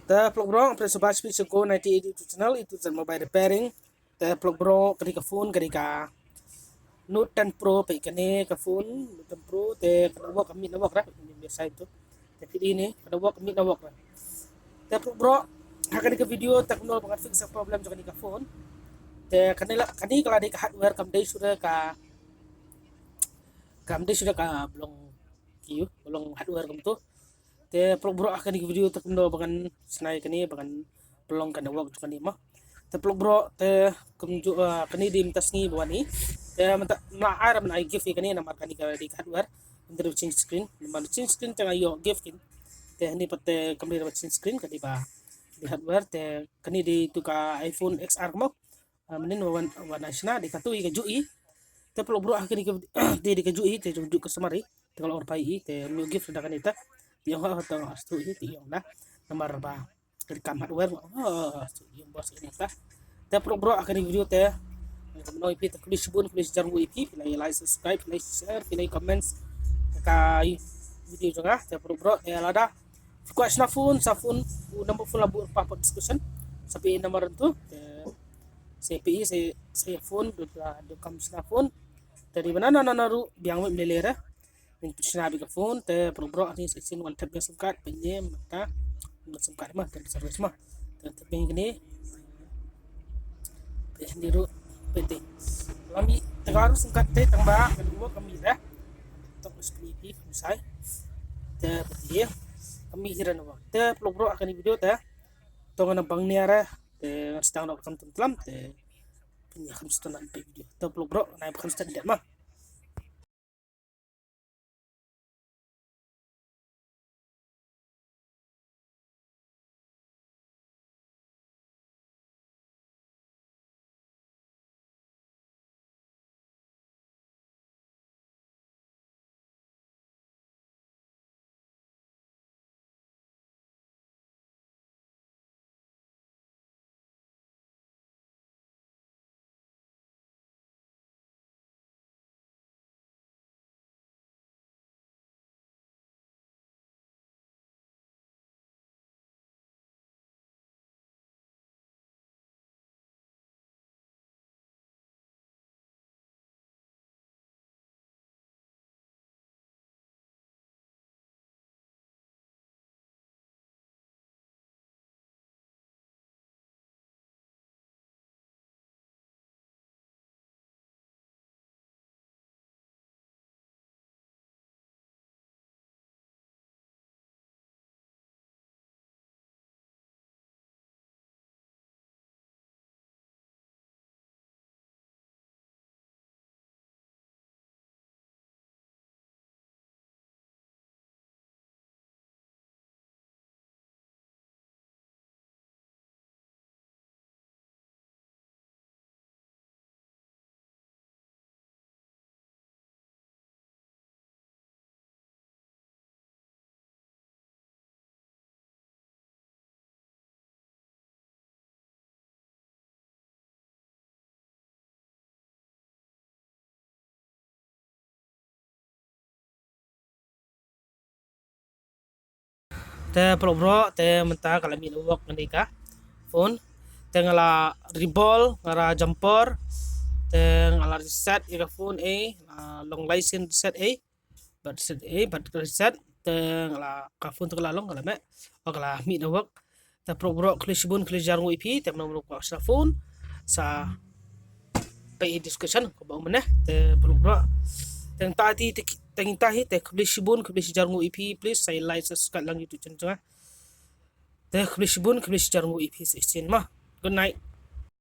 The vlog bro, pre so bash piso ko 98 YouTube channel itu mobile repairing. The vlog bro ketika phone ketika Note 10 Pro pe kani ka phone Note 10 Pro te kada wa kami na ra biasa itu. Tapi ini kada wa kami na ra. The vlog bro akan ke video teknologi pengat fix problem jo ka phone. Te kani kala di hardware kam dai sudah ka belum hardware kam tu. Te vlog bro akan di video teknologi bagan senai kani bagan pelong kana wak tu kani mah. Te vlog bro te kumju kani di imtas ni bawani. Te mata ma'ar man ay gift kani na markani ka di hardware under change screen. Naman change screen tanga yo gift kin. Te hindi pat kami na change screen kadi ba di hardware te kani di tu ka iPhone XR mo. Manin wana sina di katu i ka jui. Te vlog bro akan di ka jui te jui ka samari. Te kalau orpai te mo gift da kanita. Yung hatang astu itu yung na nomor ba rekam hardware yung bos ini ta te pro bro akan video te no ip te please jarang ip pilih like subscribe pilih share pilih comments kai video juga te pro bro te lada kuas na phone sa phone number phone labu pa discussion sapi nomor itu te CPI saya phone do kam sa phone dari mana naru biang melelera untuk sinabi ka phone te pro ani sin one tap SIM card pinye mata SIM card mah dari service mah te pinye gini pendiru PT kami tegaru SIM card te tamba kedua kami dah untuk SPP misai te PT kami kira nawa te pro akan video te tongan bang niara te sedang nak kam tentlam te pinye kam setelan video te pro naik bukan stand mah. Te bro te menta kalau min work menika phone te ngala reball ngara jumper te ngala reset ira phone long license set but reset te ngala ka phone te ngala long ngala me ngala min work te bro klisbun jarang ip te nomor ko sa phone sa pay discussion ko ba mana te bro teng tadi teng tahi te klisbun jarang ip please saya like subscribe lang YouTube channel te klisbun jarang ip 16 mah good night.